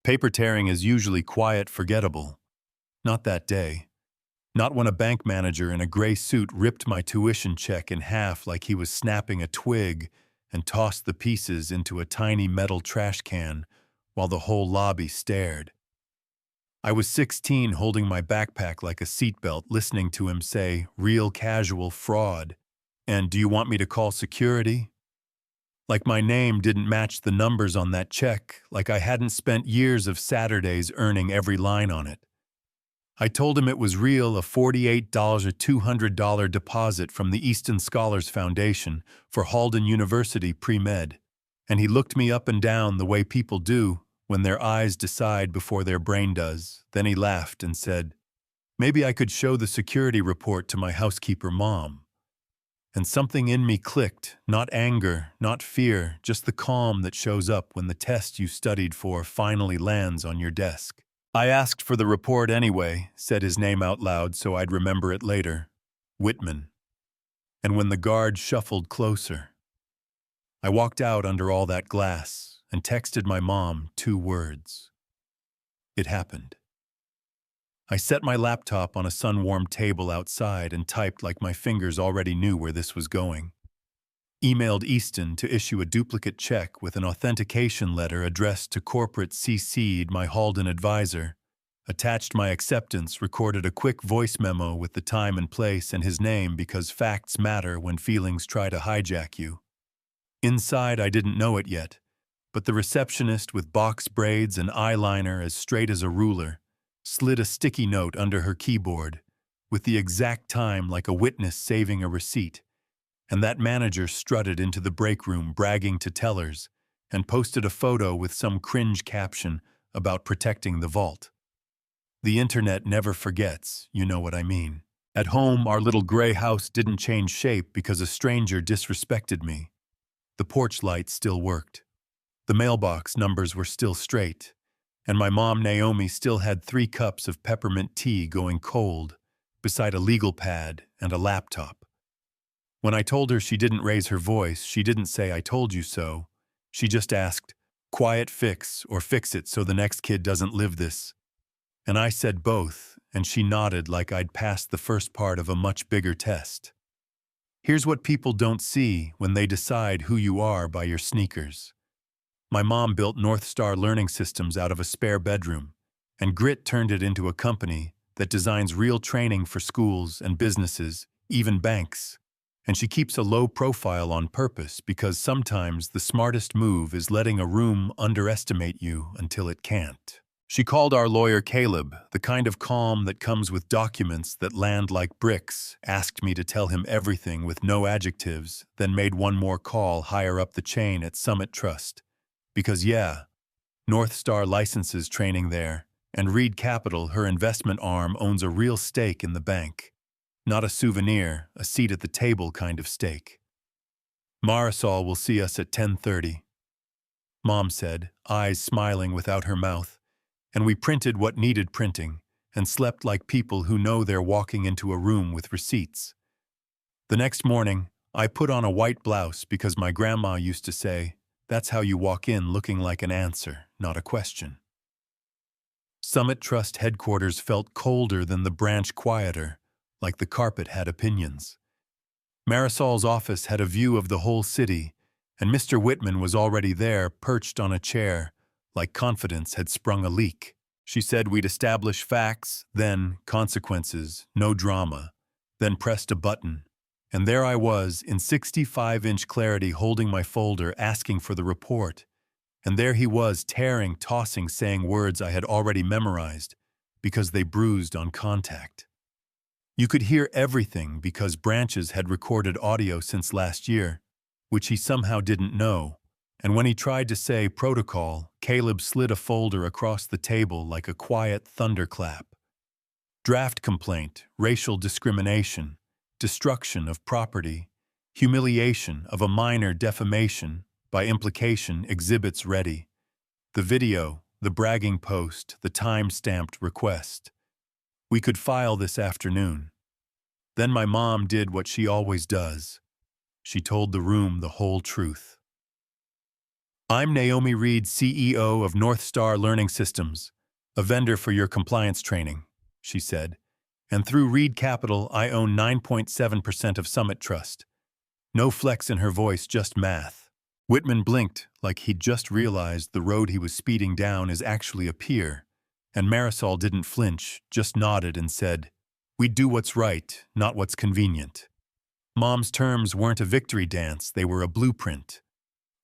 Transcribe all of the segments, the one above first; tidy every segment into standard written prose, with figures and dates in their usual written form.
Paper tearing is usually quiet, forgettable. Not that day. Not when a bank manager in a gray suit ripped my tuition check in half like he was snapping a twig and tossed the pieces into a tiny metal trash can while the whole lobby stared. I was 16, holding my backpack like a seatbelt, listening to him say, "Real casual fraud," and "Do you want me to call security?" Like my name didn't match the numbers on that check, like I hadn't spent years of Saturdays earning every line on it. I told him it was real, a $48 or $200 deposit from the Easton Scholars Foundation for Halden University pre-med, and he looked me up and down the way people do when their eyes decide before their brain does. Then he laughed and said, "Maybe I could show the security report to my housekeeper mom." And something in me clicked, not anger, not fear, just the calm that shows up when the test you studied for finally lands on your desk. I asked for the report anyway, said his name out loud so I'd remember it later. Whitman. And when the guard shuffled closer, I walked out under all that glass and texted my mom 2 words. It happened. I set my laptop on a sun-warmed table outside and typed like my fingers already knew where this was going. Emailed Easton to issue a duplicate check with an authentication letter addressed to corporate, CC'd my Halden advisor, attached my acceptance, recorded a quick voice memo with the time and place and his name because facts matter when feelings try to hijack you. Inside, I didn't know it yet, but the receptionist with box braids and eyeliner as straight as a ruler slid a sticky note under her keyboard with the exact time like a witness saving a receipt, and that manager strutted into the break room bragging to tellers and posted a photo with some cringe caption about protecting the vault. The internet never forgets, you know what I mean. At home, our little gray house didn't change shape because a stranger disrespected me. The porch light still worked. The mailbox numbers were still straight, and my mom, Naomi, still had 3 cups of peppermint tea going cold beside a legal pad and a laptop. When I told her she didn't raise her voice, she didn't say, "I told you so." She just asked, "Quiet fix or fix it so the next kid doesn't live this?" And I said both, and she nodded like I'd passed the first part of a much bigger test. Here's what people don't see when they decide who you are by your sneakers. My mom built North Star Learning Systems out of a spare bedroom, and Grit turned it into a company that designs real training for schools and businesses, even banks. And she keeps a low profile on purpose because sometimes the smartest move is letting a room underestimate you until it can't. She called our lawyer Caleb, the kind of calm that comes with documents that land like bricks, asked me to tell him everything with no adjectives, then made one more call higher up the chain at Summit Trust. Because yeah, North Star licenses training there, and Reed Capital, her investment arm, owns a real stake in the bank. Not a souvenir, a seat at the table kind of stake. Marisol will see us at 10:30. Mom said, eyes smiling without her mouth, and we printed what needed printing and slept like people who know they're walking into a room with receipts. The next morning, I put on a white blouse because my grandma used to say, that's how you walk in looking like an answer, not a question. Summit Trust headquarters felt colder than the branch, quieter, like the carpet had opinions. Marisol's office had a view of the whole city, and Mr. Whitman was already there, perched on a chair, like confidence had sprung a leak. She said we'd establish facts, then consequences, no drama, then pressed a button. And there I was, in 65-inch clarity, holding my folder, asking for the report. And there he was, tearing, tossing, saying words I had already memorized, because they bruised on contact. You could hear everything because Branches had recorded audio since last year, which he somehow didn't know. And when he tried to say protocol, Caleb slid a folder across the table like a quiet thunderclap. Draft complaint, racial discrimination, destruction of property, humiliation of a minor, defamation, by implication, exhibits ready. The video, the bragging post, the time-stamped request. We could file this afternoon. Then my mom did what she always does. She told the room the whole truth. I'm Naomi Reed, CEO of North Star Learning Systems, a vendor for your compliance training, she said. And through Reed Capital, I own 9.7% of Summit Trust. No flex in her voice, just math. Whitman blinked like he'd just realized the road he was speeding down is actually a pier, and Marisol didn't flinch, just nodded and said, "We do what's right, not what's convenient." Mom's terms weren't a victory dance, they were a blueprint.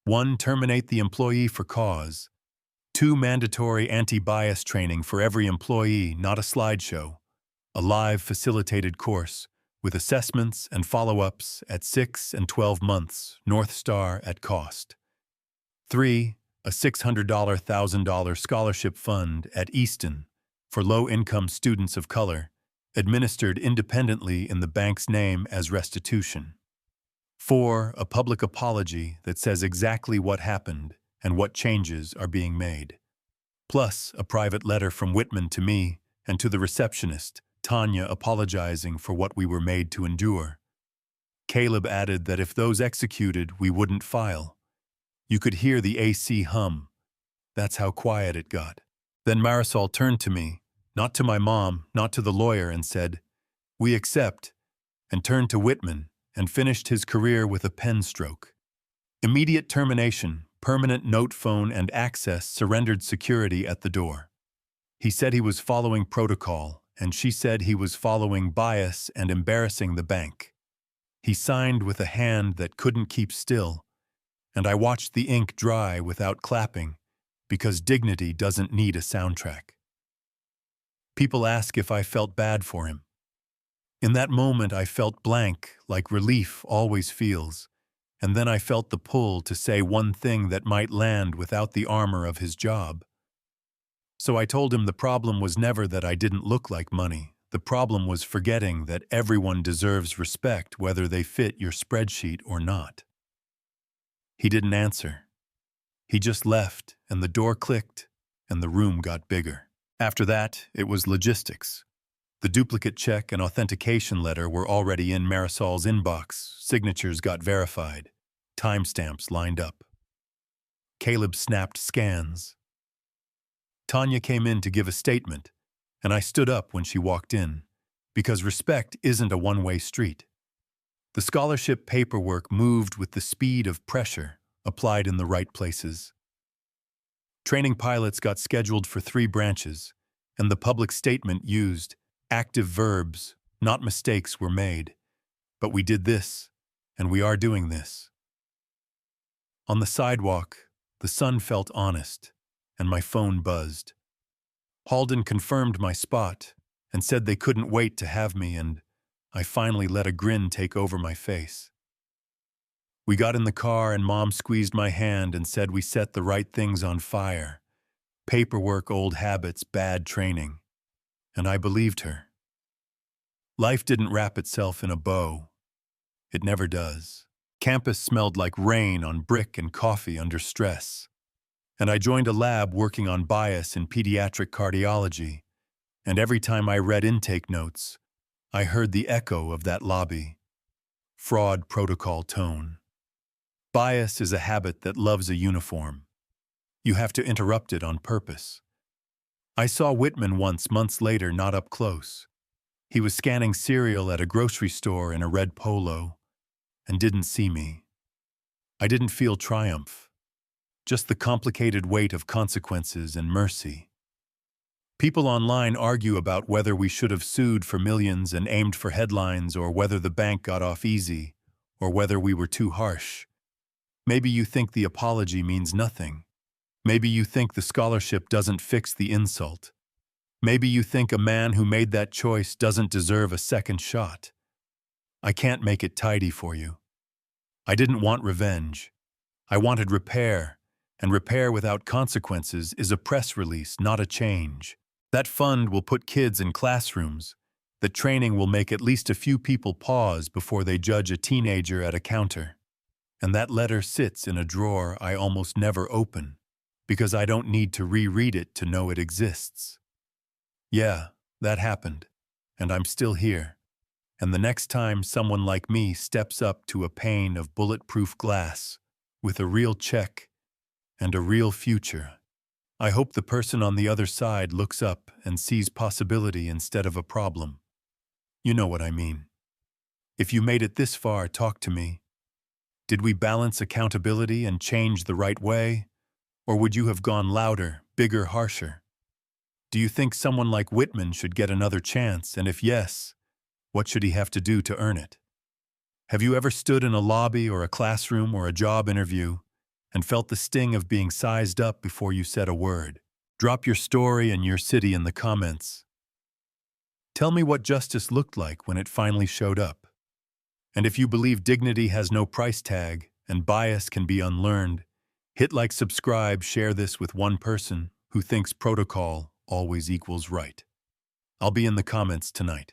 1. Terminate the employee for cause. 2. Mandatory anti-bias training for every employee, not a slideshow. A live facilitated course with assessments and follow-ups at 6 and 12 months, North Star at cost. 3. A $600,000 $1,000 scholarship fund at Easton for low-income students of color, administered independently in the bank's name as restitution. 4. A public apology that says exactly what happened and what changes are being made. Plus, a private letter from Whitman to me and to the receptionist, Tanya, apologizing for what we were made to endure. Caleb added that if those executed, we wouldn't file. You could hear the AC hum. That's how quiet it got. Then Marisol turned to me, not to my mom, not to the lawyer, and said, "We accept," and turned to Whitman and finished his career with a pen stroke. Immediate termination, permanent note phone and access, surrendered security at the door. He said he was following protocol, and she said he was following bias and embarrassing the bank. He signed with a hand that couldn't keep still, and I watched the ink dry without clapping, because dignity doesn't need a soundtrack. People ask if I felt bad for him. In that moment I felt blank, like relief always feels, and then I felt the pull to say one thing that might land without the armor of his job. So I told him the problem was never that I didn't look like money. The problem was forgetting that everyone deserves respect whether they fit your spreadsheet or not. He didn't answer. He just left, and the door clicked, and the room got bigger. After that, it was logistics. The duplicate check and authentication letter were already in Marisol's inbox, signatures got verified, timestamps lined up. Caleb snapped scans. Tanya came in to give a statement, and I stood up when she walked in, because respect isn't a one-way street. The scholarship paperwork moved with the speed of pressure applied in the right places. Training pilots got scheduled for 3 branches, and the public statement used active verbs, not mistakes, were made. But we did this, and we are doing this. On the sidewalk, the sun felt honest, and my phone buzzed. Halden confirmed my spot and said they couldn't wait to have me, and I finally let a grin take over my face. We got in the car and Mom squeezed my hand and said we set the right things on fire. Paperwork, old habits, bad training. And I believed her. Life didn't wrap itself in a bow. It never does. Campus smelled like rain on brick and coffee under stress. And I joined a lab working on bias in pediatric cardiology, and every time I read intake notes, I heard the echo of that lobby. Fraud protocol tone. Bias is a habit that loves a uniform. You have to interrupt it on purpose. I saw Whitman once, months later, not up close. He was scanning cereal at a grocery store in a red polo, and didn't see me. I didn't feel triumph. Just the complicated weight of consequences and mercy. People online argue about whether we should have sued for millions and aimed for headlines, or whether the bank got off easy, or whether we were too harsh. Maybe you think the apology means nothing. Maybe you think the scholarship doesn't fix the insult. Maybe you think a man who made that choice doesn't deserve a second shot. I can't make it tidy for you. I didn't want revenge. I wanted repair. And repair without consequences is a press release, not a change. That fund will put kids in classrooms. That training will make at least a few people pause before they judge a teenager at a counter. And that letter sits in a drawer I almost never open, because I don't need to reread it to know it exists. Yeah, that happened, and I'm still here. And the next time someone like me steps up to a pane of bulletproof glass with a real check, and a real future. I hope the person on the other side looks up and sees possibility instead of a problem. You know what I mean. If you made it this far, talk to me. Did we balance accountability and change the right way? Or would you have gone louder, bigger, harsher? Do you think someone like Whitman should get another chance, and if yes, what should he have to do to earn it? Have you ever stood in a lobby or a classroom or a job interview and felt the sting of being sized up before you said a word? Drop your story and your city in the comments. Tell me what justice looked like when it finally showed up. And if you believe dignity has no price tag and bias can be unlearned, hit like, subscribe, share this with one person who thinks protocol always equals right. I'll be in the comments tonight.